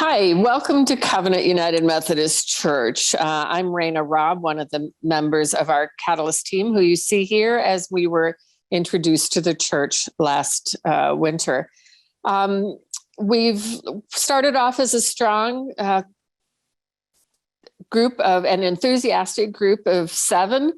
Hi, welcome to Covenant United Methodist Church. I'm Raina Robb, one of the members of our Catalyst team, who you see here as we were introduced to the church last winter. We've started off as a strong group of an enthusiastic group of 7.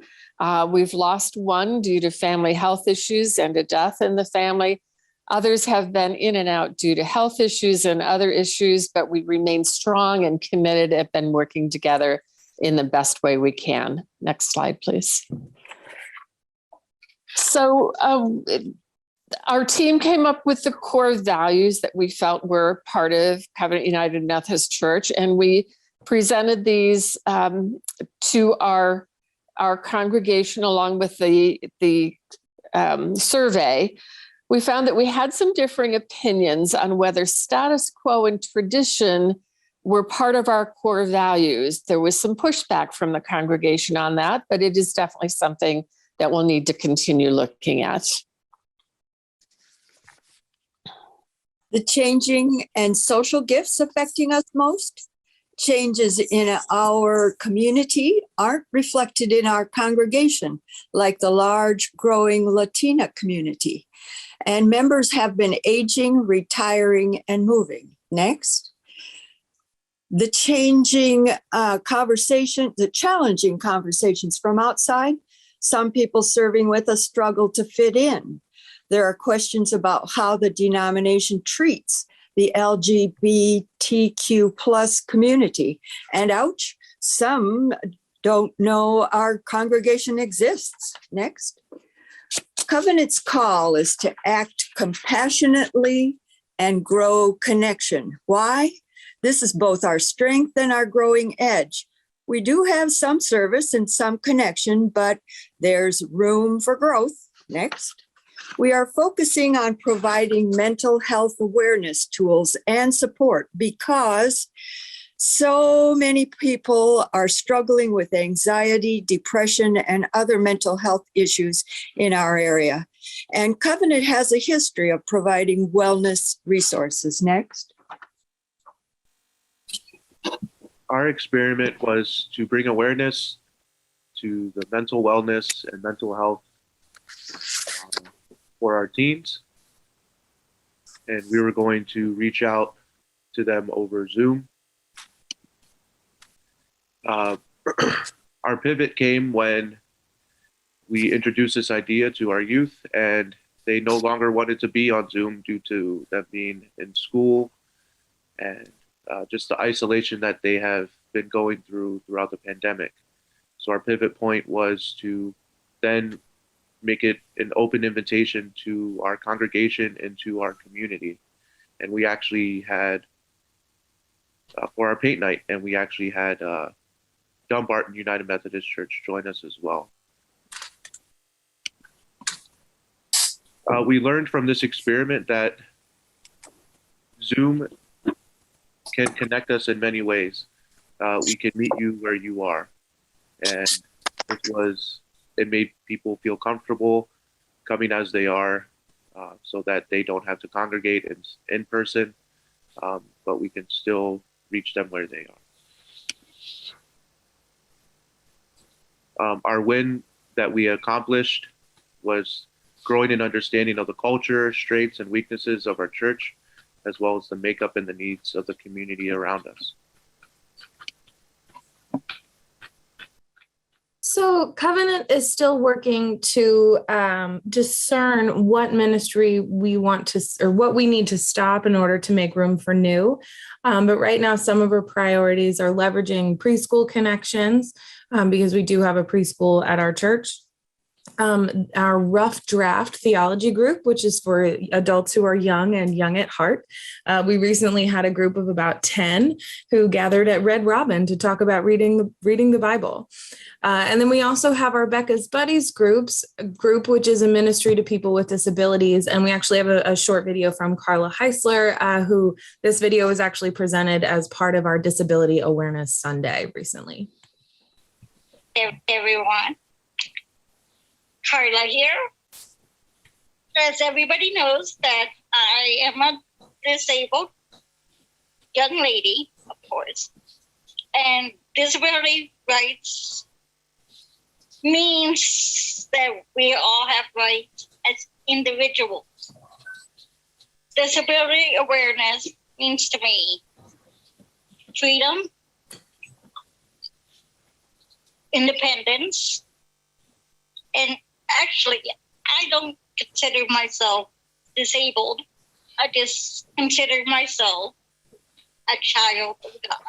We've lost one due to family health issues and a death in the family. Others have been in and out due to health issues and other issues, but we remain strong and committed, have been working together in the best way we can. Next slide, please. So our team came up with the core values that we felt were part of Covenant United Methodist Church, and we presented these to our congregation along with the survey. We found that we had some differing opinions on whether status quo and tradition were part of our core values. There was some pushback from the congregation on that, but it is definitely something that we'll need to continue looking at. The changing and social gifts affecting us most. Changes in our community aren't reflected in our congregation, like the large growing Latina community. And members have been aging, retiring, and moving. Next. The challenging conversations from outside. Some people serving with us struggle to fit in. There are questions about how the denomination treats the LGBTQ plus community. And ouch, some don't know our congregation exists. Next. Covenant's call is to act compassionately and grow connection. Why? This is both our strength and our growing edge. We do have some service and some connection, but there's room for growth. Next. We are focusing on providing mental health awareness tools and support because so many people are struggling with anxiety, depression, and other mental health issues in our area. And Covenant has a history of providing wellness resources. Next. Our experiment was to bring awareness to the mental wellness and mental health for our teens. And we were going to reach out to them over Zoom. Our pivot came when we introduced this idea to our youth, and they no longer wanted to be on Zoom due to them being in school and just the isolation that they have been going throughout the pandemic. So our pivot point was to then make it an open invitation to our congregation and to our community. And we actually had, for our paint night, and we actually had Dumbarton United Methodist Church join us as well. We learned from this experiment that Zoom can connect us in many ways. We can meet you where you are. And it made people feel comfortable coming as they are so that they don't have to congregate in person, but we can still reach them where they are. Our win that we accomplished was growing an understanding of the culture, strengths, and weaknesses of our church, as well as the makeup and the needs of the community around us. So Covenant is still working to discern what ministry we want to, or what we need to stop in order to make room for new. But right now, some of our priorities are leveraging preschool connections because we do have a preschool at our church. Our rough draft theology group, which is for adults who are young and young at heart. We recently had a group of about 10 who gathered at Red Robin to talk about reading the Bible. And then we also have our Becca's Buddies group, which is a ministry to people with disabilities. And we actually have a short video from Carla Heisler, who this video was actually presented as part of our Disability Awareness Sunday recently. Everyone. Carla here. As everybody knows that I am a disabled young lady, of course. And disability rights means that we all have rights as individuals. Disability awareness means to me freedom, independence, and actually, I don't consider myself disabled. I just consider myself a child of God.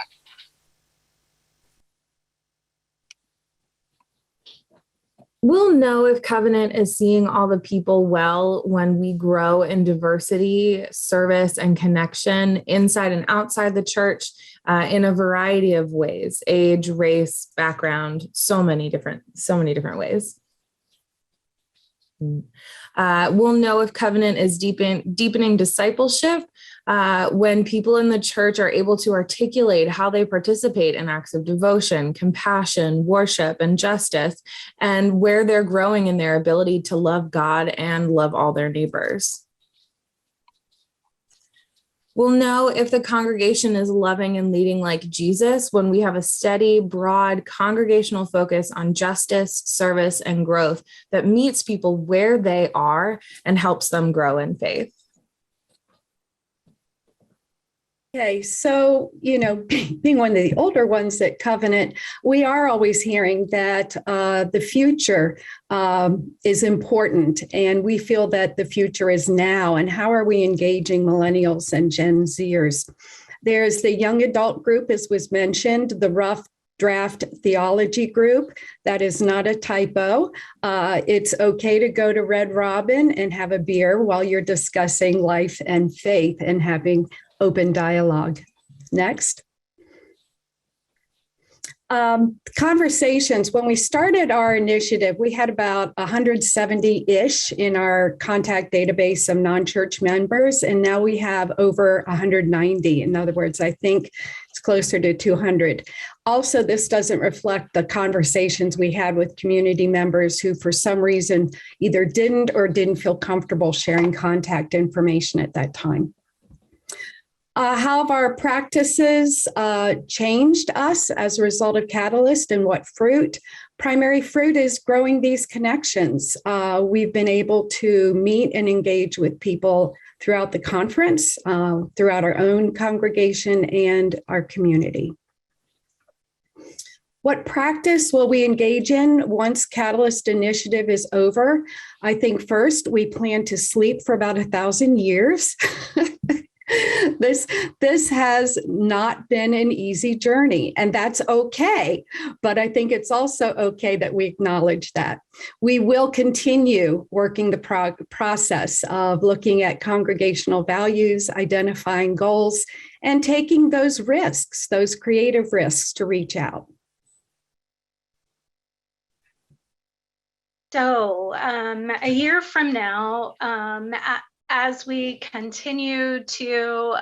We'll know if Covenant is seeing all the people well when we grow in diversity, service, and connection inside and outside the church in a variety of ways: age, race, background, so many different ways. We'll know if Covenant is deepening discipleship when people in the church are able to articulate how they participate in acts of devotion, compassion, worship, and justice, and where they're growing in their ability to love God and love all their neighbors. We'll know if the congregation is loving and leading like Jesus when we have a steady, broad congregational focus on justice, service, and growth that meets people where they are and helps them grow in faith. Okay, so, being one of the older ones at Covenant, we are always hearing that the future is important, and we feel that the future is now. And how are we engaging millennials and Gen Zers? There's the young adult group, as was mentioned, the rough draft theology group. That is not a typo. It's okay to go to Red Robin and have a beer while you're discussing life and faith and having open dialogue. Next. Conversations. When we started our initiative, we had about 170-ish in our contact database of non-church members, and now we have over 190. In other words, I think it's closer to 200. Also, this doesn't reflect the conversations we had with community members who, for some reason, either didn't or didn't feel comfortable sharing contact information at that time. How have our practices changed us as a result of Catalyst, and what fruit? Primary fruit is growing these connections. We've been able to meet and engage with people throughout the conference, throughout our own congregation and our community. What practice will we engage in once Catalyst Initiative is over? I think first, we plan to sleep for about 1,000 years. This has not been an easy journey, and that's okay. But I think it's also okay that we acknowledge that. We will continue working the process of looking at congregational values, identifying goals, and taking those risks, those creative risks to reach out. So a year from now, as we continue to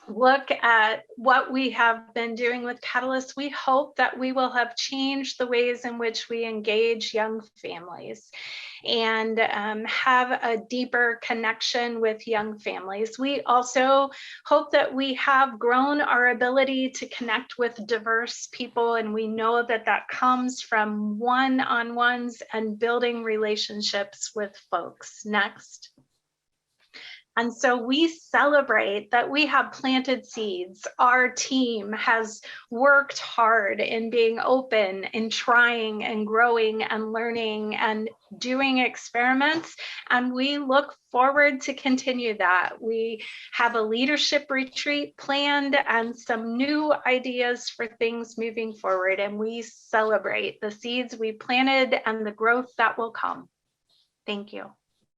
look at what we have been doing with Catalyst, we hope that we will have changed the ways in which we engage young families and have a deeper connection with young families. We also hope that we have grown our ability to connect with diverse people, and we know that that comes from one-on-ones and building relationships with folks. Next. And so we celebrate that we have planted seeds. Our team has worked hard in being open, in trying and growing and learning and doing experiments. And we look forward to continue that. We have a leadership retreat planned and some new ideas for things moving forward. And we celebrate the seeds we planted and the growth that will come. Thank you.